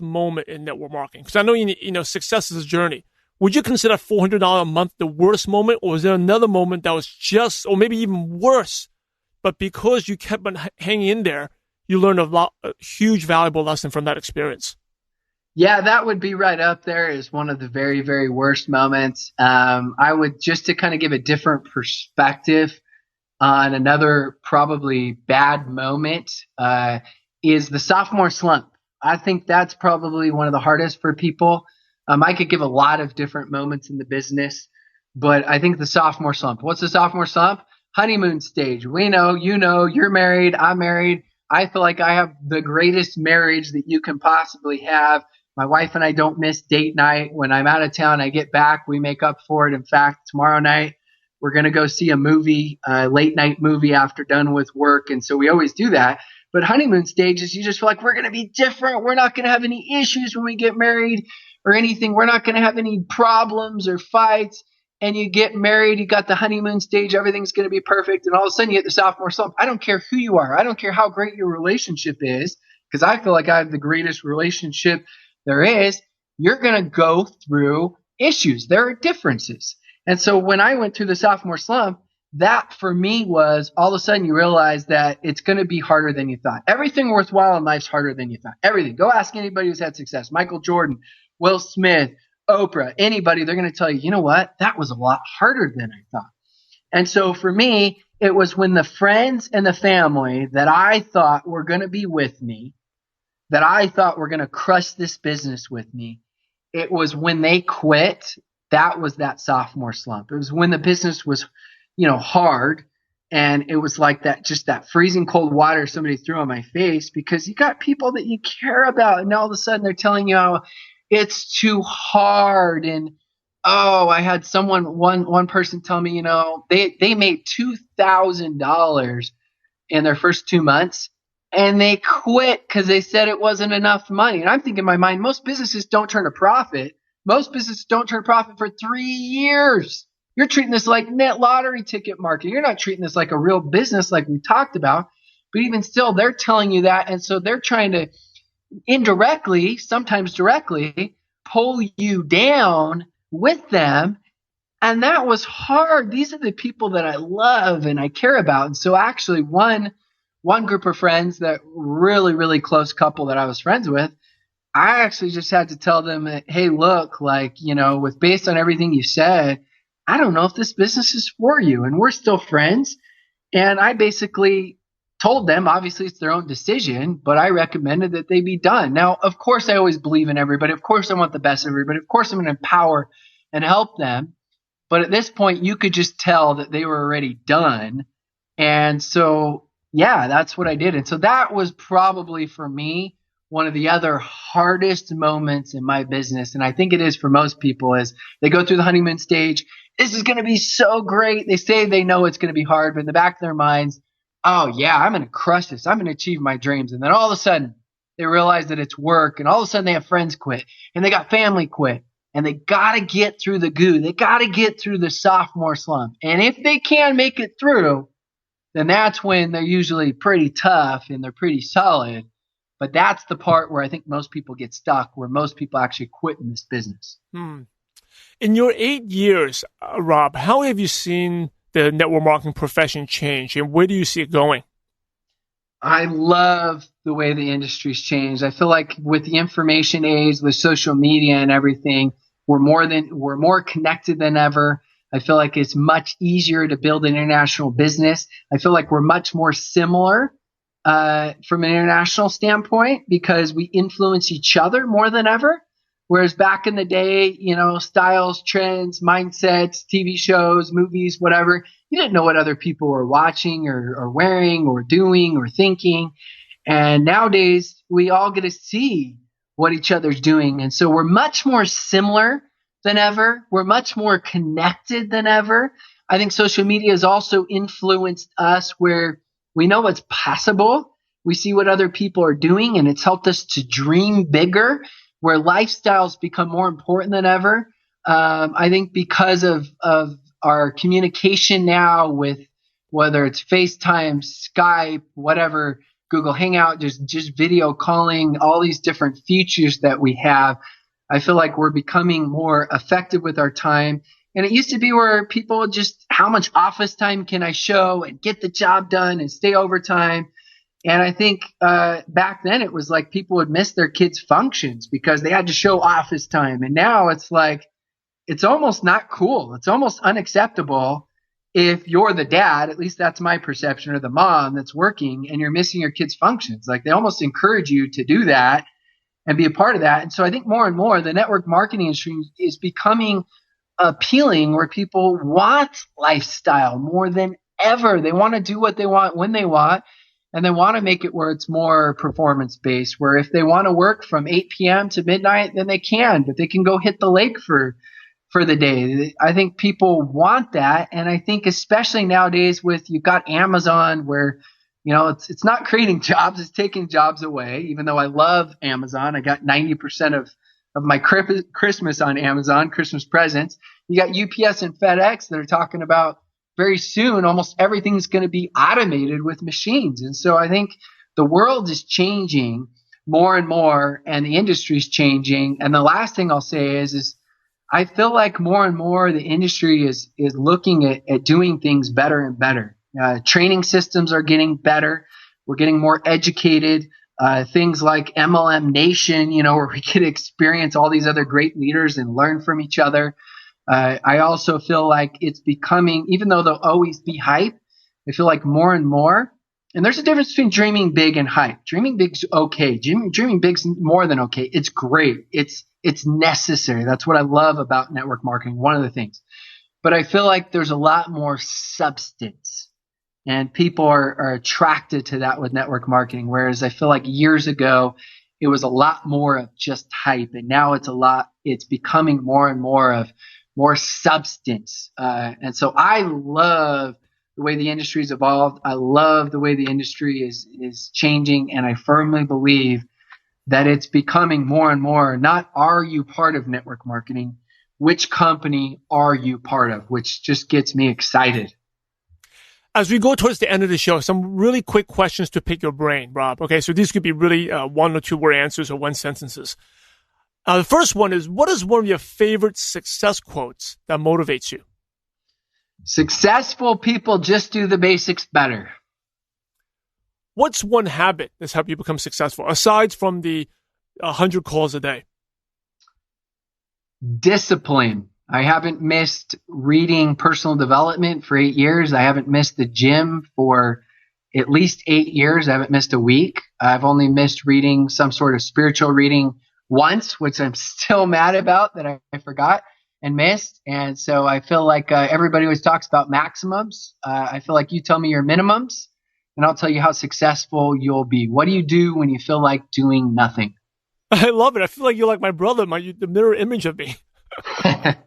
moment in network marketing? Because I know success is a journey. Would you consider $400 a month the worst moment, or is there another moment that was just, or maybe even worse, but because you kept on hanging in there, you learned a huge valuable lesson from that experience?
Yeah, that would be right up there as one of the very, very worst moments. I would, just to kind of give a different perspective on another probably bad moment, is the sophomore slump. I think that's probably one of the hardest for people. I could give a lot of different moments in the business, but I think the sophomore slump. What's the sophomore slump? Honeymoon stage. We know, you're married, I'm married. I feel like I have the greatest marriage that you can possibly have. My wife and I don't miss date night. When I'm out of town, I get back, we make up for it. In fact, tomorrow night, we're going to go see a movie, a late night movie after done with work. And so we always do that. But honeymoon stages, you just feel like we're going to be different. We're not going to have any issues when we get married or anything. We're not going to have any problems or fights. And you get married, you got the honeymoon stage, everything's going to be perfect. And all of a sudden you get the sophomore slump. I don't care who you are. I don't care how great your relationship is, because I feel like I have the greatest relationship there is. You're going to go through issues. There are differences. And so when I went through the sophomore slump, that for me was all of a sudden you realize that it's going to be harder than you thought. Everything worthwhile in life's harder than you thought. Everything. Go ask anybody who's had success. Michael Jordan, Will Smith, Oprah, anybody, they're going to tell you, you know what? That was a lot harder than I thought. And so for me, it was when the friends and the family that I thought were going to be with me, that I thought were going to crush this business with me, it was when they quit. That was that sophomore slump. It was when the business was, hard. And it was like that, just that freezing cold water somebody threw on my face, because you got people that you care about. And all of a sudden they're telling you, oh, it's too hard. And, oh, I had one person tell me, they made $2,000 in their first 2 months. And they quit because they said it wasn't enough money. And I'm thinking in my mind, most businesses don't turn a profit. Most businesses don't turn a profit for 3 years. You're treating this like net lottery ticket marketing. You're not treating this like a real business like we talked about. But even still, they're telling you that. And so they're trying to indirectly, sometimes directly, pull you down with them. And that was hard. These are the people that I love and I care about. And so actually one group of friends, that really, really close couple that I was friends with, I actually just had to tell them, hey, look, based on everything you said, I don't know if this business is for you. And we're still friends. And I basically told them, obviously it's their own decision, but I recommended that they be done. Now, of course, I always believe in everybody. Of course, I want the best of everybody. Of course, I'm going to empower and help them. But at this point, you could just tell that they were already done. And so, yeah, that's what I did. And so that was probably for me one of the other hardest moments in my business. And I think it is for most people, as they go through the honeymoon stage. This is going to be so great. They say they know it's going to be hard, but in the back of their minds, oh yeah, I'm going to crush this. I'm going to achieve my dreams. And then all of a sudden they realize that it's work, and all of a sudden they have friends quit and they got family quit, and they got to get through the goo. They got to get through the sophomore slump. And if they can make it through, then that's when they're usually pretty tough and they're pretty solid. But that's the part where I think most people get stuck, where most people actually quit in this business.
In your 8 years, Rob, how have you seen the network marketing profession change, and where do you see it going?
I love the way the industry's changed. I feel like with the information age, with social media and everything, we're more connected than ever. I feel like it's much easier to build an international business. I feel like we're much more similar from an international standpoint, because we influence each other more than ever. Whereas back in the day, styles, trends, mindsets, TV shows, movies, whatever, you didn't know what other people were watching or wearing or doing or thinking. And nowadays, we all get to see what each other's doing. And so we're much more similar than ever. We're much more connected than ever. I think social media has also influenced us, where we know what's possible. We see what other people are doing, and it's helped us to dream bigger, where lifestyles become more important than ever. I think because of our communication now, with whether it's FaceTime, Skype, whatever, Google Hangout, just video calling, all these different features that we have, I feel like we're becoming more effective with our time. And it used to be where people just, how much office time can I show and get the job done and stay overtime? And I think back then it was like people would miss their kids' functions because they had to show office time. And now it's like, it's almost not cool. It's almost unacceptable if you're the dad, at least that's my perception, or the mom that's working, and you're missing your kids' functions. Like, they almost encourage you to do that and be a part of that. And so I think more and more the network marketing industry is becoming appealing, where people want lifestyle more than ever. They want to do what they want when they want, and they want to make it where it's more performance based, where if they want to work from 8 p.m. to midnight, then they can, but they can go hit the lake for the day. I think people want that. And I think especially nowadays with, you've got Amazon, where, it's not creating jobs, it's taking jobs away. Even though I love Amazon, I got 90% of my Christmas on Amazon, Christmas presents. You got UPS and FedEx that are talking about very soon, almost everything's going to be automated with machines. And so I think the world is changing more and more, and the industry's changing. And the last thing I'll say is I feel like more and more the industry is looking at doing things better and better. Training systems are getting better. We're getting more educated. things like MLM Nation, where we can experience all these other great leaders and learn from each other. I also feel like it's becoming, even though there'll always be hype, I feel like more and more, and there's a difference between dreaming big and hype. Dreaming big's okay. Dreaming big's more than okay. It's great. It's necessary. That's what I love about network marketing, one of the things. But I feel like there's a lot more substance, and people are attracted to that with network marketing. Whereas I feel like years ago, it was a lot more of just hype, and now it's becoming more and more of more substance. And so I love the way the industry's evolved. I love the way the industry is changing, and I firmly believe that it's becoming more and more, not are you part of network marketing, which company are you part of, which just gets me excited.
As we go towards the end of the show, some really quick questions to pick your brain, Rob. Okay, so these could be really 1 or 2 word answers or 1 sentences. The first one is, what is one of your favorite success quotes that motivates you?
Successful people just do the basics better.
What's one habit that's helped you become successful, aside from the 100 calls a day?
Discipline. I haven't missed reading personal development for 8 years. I haven't missed the gym for at least 8 years. I haven't missed a week. I've only missed reading some sort of spiritual reading once, which I'm still mad about that I forgot and missed. And so I feel like everybody always talks about maximums. I feel like you tell me your minimums, and I'll tell you how successful you'll be. What do you do when you feel like doing nothing?
I love it. I feel like you're like my brother, the mirror image of me. And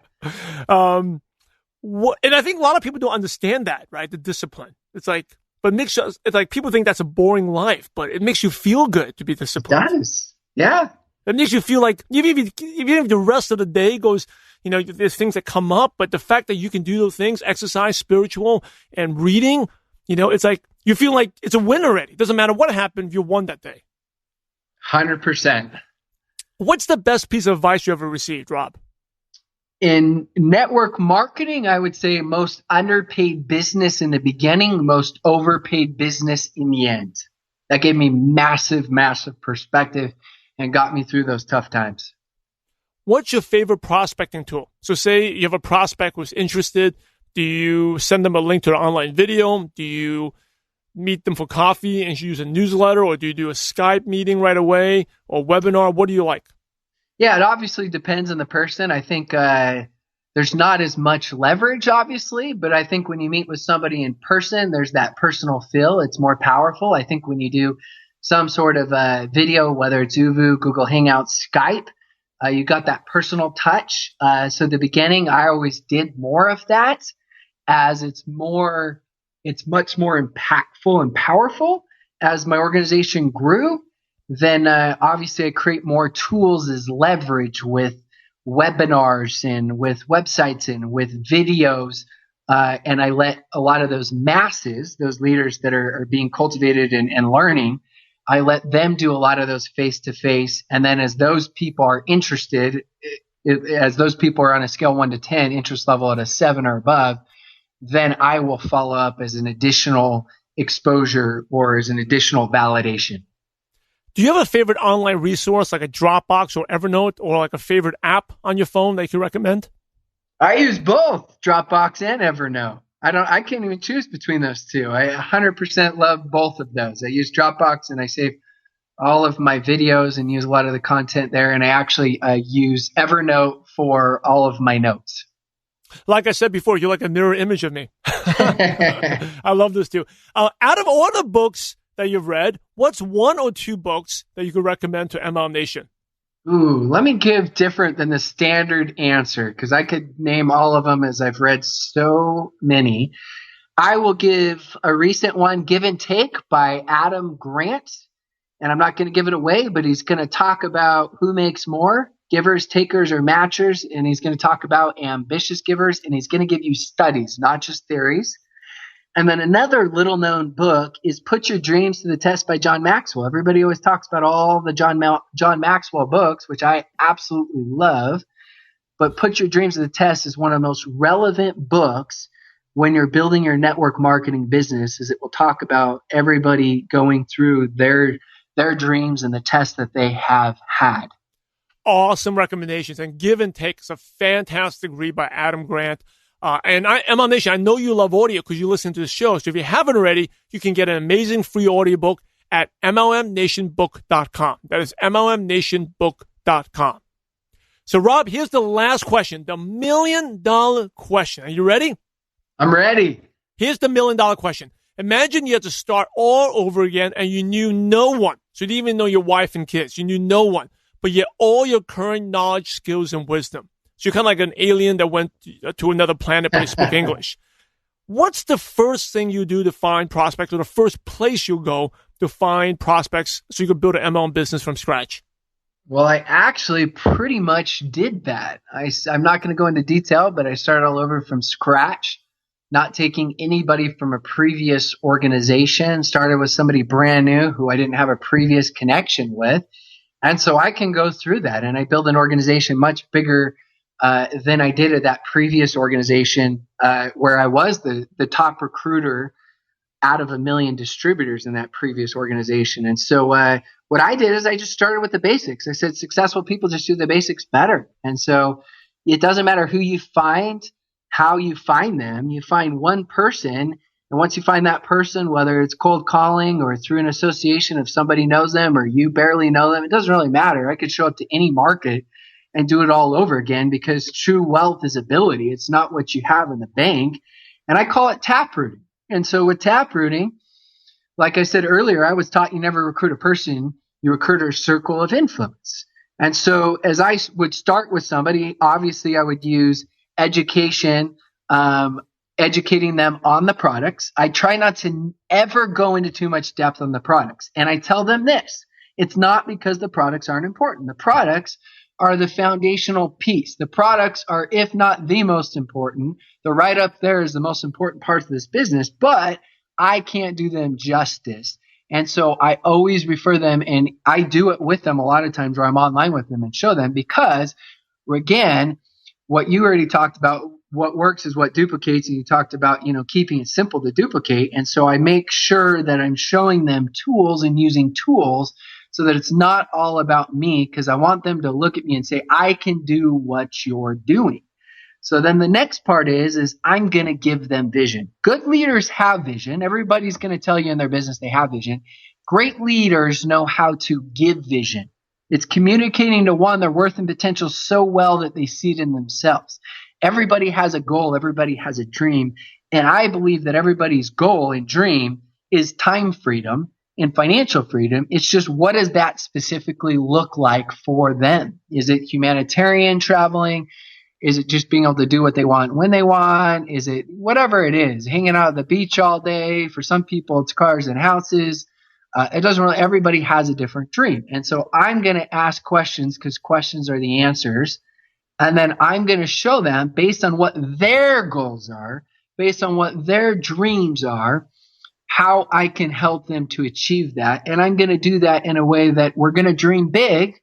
I think a lot of people don't understand that, right? The discipline. It's like, it's like people think that's a boring life, but it makes you feel good to be disciplined.
It does. Yeah.
It makes you feel like even if the rest of the day goes, there's things that come up, but the fact that you can do those things, exercise, spiritual, and reading, it's like you feel like it's a win already. It doesn't matter what happened, you won that day.
100%.
What's the best piece of advice you ever received, Rob?
In network marketing, I would say most underpaid business in the beginning, most overpaid business in the end. That gave me massive, massive perspective and got me through those tough times.
What's your favorite prospecting tool? So say you have a prospect who's interested. Do you send them a link to an online video? Do you meet them for coffee and use a newsletter? Or do you do a Skype meeting right away or webinar? What do you like?
Yeah, it obviously depends on the person. I think there's not as much leverage, obviously, but I think when you meet with somebody in person, there's that personal feel. It's more powerful. I think when you do some sort of video, whether it's Uvu, Google Hangouts, Skype, you got that personal touch. So at the beginning, I always did more of that, as it's much more impactful and powerful. As my organization grew, then obviously I create more tools as leverage with webinars and with websites and with videos. And I let a lot of those masses, those leaders that are being cultivated and learning, I let them do a lot of those face-to-face. And then as those people are interested, as those people are on a scale 1 to 10, interest level at a 7 or above, then I will follow up as an additional exposure or as an additional validation.
Do you have a favorite online resource like a Dropbox or Evernote, or like a favorite app on your phone that you can recommend?
I use both Dropbox and Evernote. I can't even choose between those two. I 100% love both of those. I use Dropbox and I save all of my videos and use a lot of the content there. And I actually use Evernote for all of my notes.
Like I said before, you're like a mirror image of me. I love this too. Out of all the books that you've read, what's 1 or 2 books that you could recommend to MLM Nation?
Ooh, let me give different than the standard answer, because I could name all of them as I've read so many. I will give a recent one, Give and Take by Adam Grant. And I'm not going to give it away, but he's going to talk about who makes more, givers, takers, or matchers. And he's going to talk about ambitious givers. And he's going to give you studies, not just theories. And then another little known book is Put Your Dreams to the Test by John Maxwell. Everybody always talks about all the John Maxwell books, which I absolutely love. But Put Your Dreams to the Test is one of the most relevant books when you're building your network marketing business, as it will talk about everybody going through their their dreams and the tests that they have had.
Awesome recommendations. And Give and Take is a fantastic read by Adam Grant. And MLM Nation, I know you love audio because you listen to the show. So if you haven't already, you can get an amazing free audiobook at MLMNationBook.com. That is MLMNationBook.com. So Rob, here's the last question, the $1 million question. Are you ready?
I'm ready.
Here's the $1 million question. Imagine you had to start all over again and you knew no one. So you didn't even know your wife and kids. You knew no one. But yet all your current knowledge, skills, and wisdom. So you're kind of like an alien that went to another planet but you speak English. What's the first thing you do to find prospects, or the first place you go to find prospects so you can build an MLM business from scratch?
Well, I actually pretty much did that. I'm not going to go into detail, but I started all over from scratch, not taking anybody from a previous organization, started with somebody brand new who I didn't have a previous connection with. And so I can go through that, and I built an organization much bigger than I did at that previous organization where I was the top recruiter out of 1 million distributors in that previous organization. And so what I did is I just started with the basics. I said successful people just do the basics better. And so it doesn't matter who you find, how you find them. You find one person, and once you find that person, whether it's cold calling or through an association, if somebody knows them or you barely know them, it doesn't really matter. I could show up to any market and do it all over again, because true wealth is ability. It's not what you have in the bank. And I call it taprooting. And so with taprooting, like I said earlier, I was taught you never recruit a person, you recruit a circle of influence. And so as I would start with somebody, obviously I would use education, educating them on the products. I try not to ever go into too much depth on the products. And I tell them this, it's not because the products aren't important. The products are the foundational piece. The products are, if not the most important, they're right up there as the most important parts of this business, but I can't do them justice. And so I always refer them, and I do it with them a lot of times where I'm online with them and show them, because again, what you already talked about, what works is what duplicates. And you talked about, keeping it simple to duplicate. And so I make sure that I'm showing them tools and using tools so that it's not all about me, because I want them to look at me and say, I can do what you're doing. So then the next part is I'm going to give them vision. Good leaders have vision. Everybody's going to tell you in their business they have vision. Great leaders know how to give vision. It's communicating to one their worth and potential so well that they see it in themselves. Everybody has a goal. Everybody has a dream. And I believe that everybody's goal and dream is time freedom and financial freedom. It's just, what does that specifically look like for them? Is it humanitarian traveling? Is it just being able to do what they want when they want? Is it whatever it is, hanging out at the beach all day? For some people, it's cars and houses. It doesn't really, everybody has a different dream. And so I'm going to ask questions, because questions are the answers. And then I'm going to show them, based on what their goals are, based on what their dreams are, how I can help them to achieve that. And I'm going to do that in a way that we're going to dream big,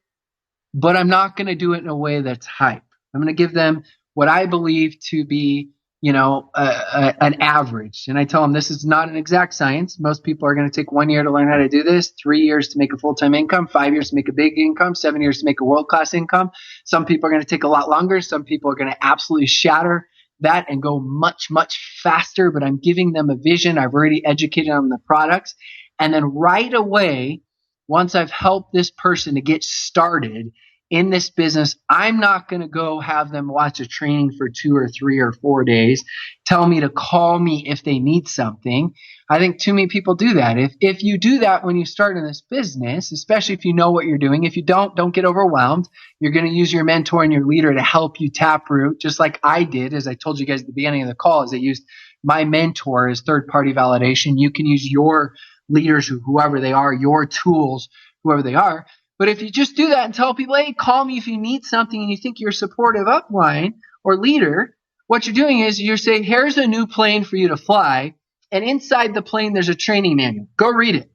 but I'm not going to do it in a way that's hype. I'm going to give them what I believe to be, an average. And I tell them this is not an exact science. Most people are going to take 1 year to learn how to do this, 3 years to make a full-time income, 5 years to make a big income, 7 years to make a world-class income. Some people are going to take a lot longer. Some people are going to absolutely shatter that and go much, much faster, but I'm giving them a vision. I've already educated them on the products. And then right away, once I've helped this person to get started in this business, I'm not going to go have them watch a training for 2 or 3 or 4 days, tell me to call me if they need something. I think too many people do that. If you do that when you start in this business, especially if you know what you're doing, if you don't get overwhelmed. You're going to use your mentor and your leader to help you taproot, just like I did, as I told you guys at the beginning of the call, is I used my mentor as third-party validation. You can use your leaders, whoever they are, your tools, whoever they are. But if you just do that and tell people, hey, call me if you need something and you think you're a supportive upline or leader, what you're doing is you're saying, here's a new plane for you to fly. And inside the plane, there's a training manual. Go read it.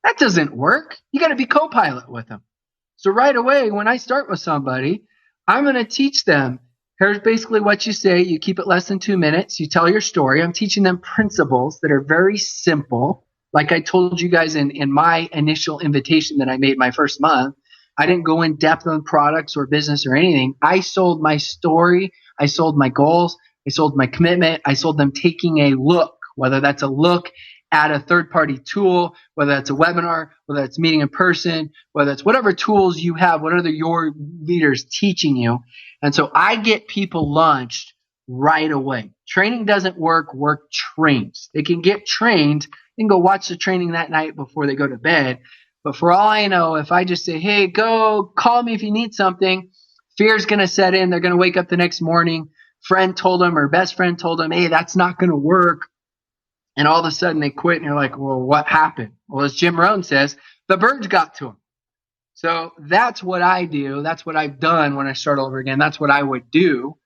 That doesn't work. You got to be co-pilot with them. So right away, when I start with somebody, I'm going to teach them, here's basically what you say. You keep it less than 2 minutes. You tell your story. I'm teaching them principles that are very simple. Like I told you guys in my initial invitation that I made my first month, I didn't go in depth on products or business or anything. I sold my story. I sold my goals. I sold my commitment. I sold them taking a look, whether that's a look at a third-party tool, whether that's a webinar, whether it's meeting in person, whether it's whatever tools you have, whatever your leaders teaching you. And so I get people launched right away. Training doesn't work trains. They can get trained and go watch the training that night before they go to bed. But for all I know, if I just say, hey, go call me if you need something, fear's going to set in. They're going to wake up the next morning. Friend told them or best friend told them, hey, that's not going to work. And all of a sudden they quit and you're like, well, what happened? Well, as Jim Rohn says, the birds got to them. So that's what I do. That's what I've done when I start over again. That's what I would do.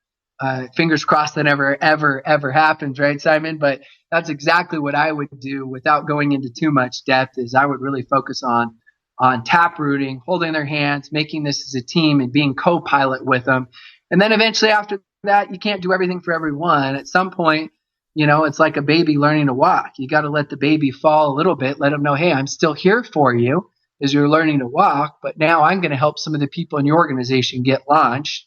Fingers crossed that never, ever happens, right, Simon? But that's exactly what I would do without going into too much depth is I would really focus on tap rooting, holding their hands, making this as a team and being co-pilot with them. And then eventually after that, you can't do everything for everyone. At some point, it's like a baby learning to walk. You got to let the baby fall a little bit, let them know, hey, I'm still here for you as you're learning to walk, but now I'm going to help some of the people in your organization get launched.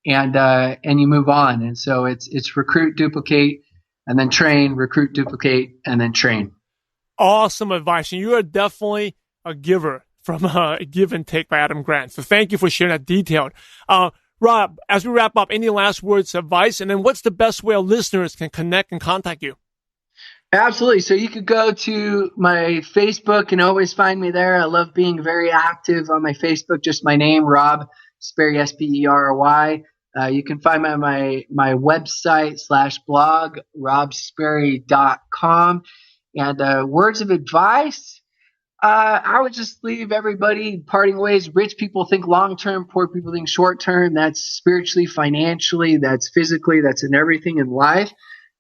And you move on. And so it's recruit, duplicate, and then train, recruit, duplicate, and then train.
Awesome advice. And you are definitely a giver from Give and Take by Adam Grant. So thank you for sharing that detailed. Rob, as we wrap up, any last words of advice? And then what's the best way our listeners can connect and contact you?
Absolutely. So you could go to my Facebook and always find me there. I love being very active on my Facebook. Just my name, Rob Sperry, Sperry. You can find me on my website /blog, robsperry.com. And words of advice, I would just leave everybody parting ways. Rich people think long-term, poor people think short-term. That's spiritually, financially, that's physically, that's in everything in life.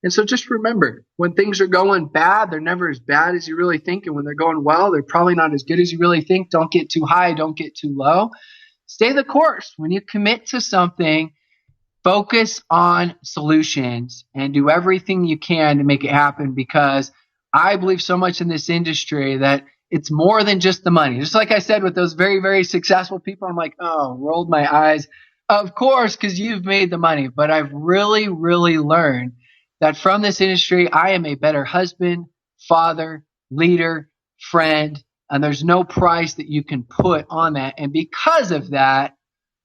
And so just remember, when things are going bad, they're never as bad as you really think. And when they're going well, they're probably not as good as you really think. Don't get too high, don't get too low. Stay the course. When you commit to something, focus on solutions and do everything you can to make it happen, because I believe so much in this industry that it's more than just the money. Just like I said with those very, very successful people, I'm like, oh, rolled my eyes. Of course, because you've made the money. But I've really, really learned that from this industry, I am a better husband, father, leader, friend, and there's no price that you can put on that. And because of that,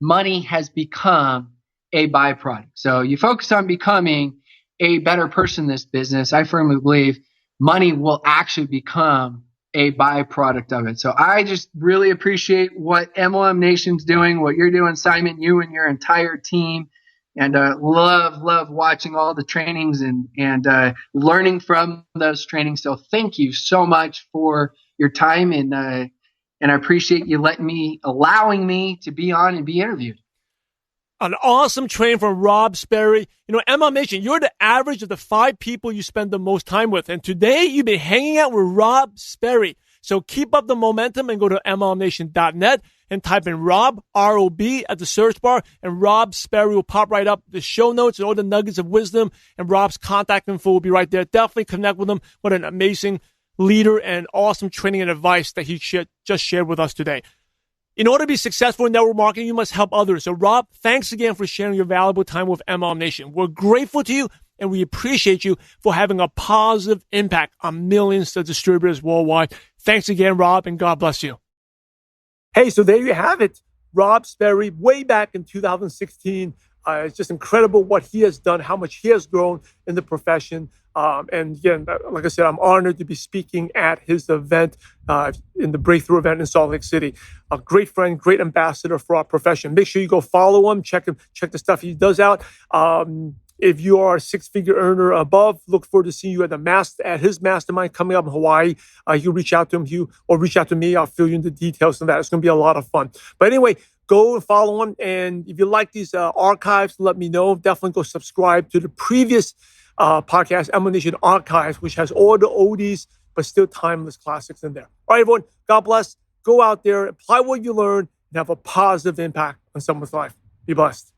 money has become a byproduct. So you focus on becoming a better person in this business. I firmly believe money will actually become a byproduct of it. So I just really appreciate what MLM Nation's doing, what you're doing, Simon, you and your entire team. And love watching all the trainings and learning from those trainings. So thank you so much for your time, and I appreciate you allowing me to be on and be interviewed.
An awesome training from Rob Sperry. MLM Nation, you're the average of the 5 people you spend the most time with. And today you've been hanging out with Rob Sperry. So keep up the momentum and go to MLMNation.net and type in Rob, R-O-B, at the search bar, and Rob Sperry will pop right up. The show notes and all the nuggets of wisdom and Rob's contact info will be right there. Definitely connect with him. What an amazing leader and awesome training and advice that he just shared with us today. In order to be successful in network marketing, you must help others. So, Rob, thanks again for sharing your valuable time with MLM Nation. We're grateful to you, and we appreciate you for having a positive impact on millions of distributors worldwide. Thanks again, Rob, and God bless you. Hey, so there you have it. Rob Sperry, way back in 2016. It's just incredible what he has done, how much he has grown in the profession. And again, like I said, I'm honored to be speaking at his event, in the Breakthrough event in Salt Lake City. A great friend, great ambassador for our profession. Make sure you go follow him, check the stuff he does out. If you are a 6-figure earner above, look forward to seeing you at his mastermind coming up in Hawaii. You reach out to him, or reach out to me. I'll fill you in the details of that. It's going to be a lot of fun. But anyway, go and follow him. And if you like these archives, let me know. Definitely go subscribe to the previous podcast, MLM Nation Archives, which has all the oldies, but still timeless classics in there. All right, everyone. God bless. Go out there, apply what you learn, and have a positive impact on someone's life. Be blessed.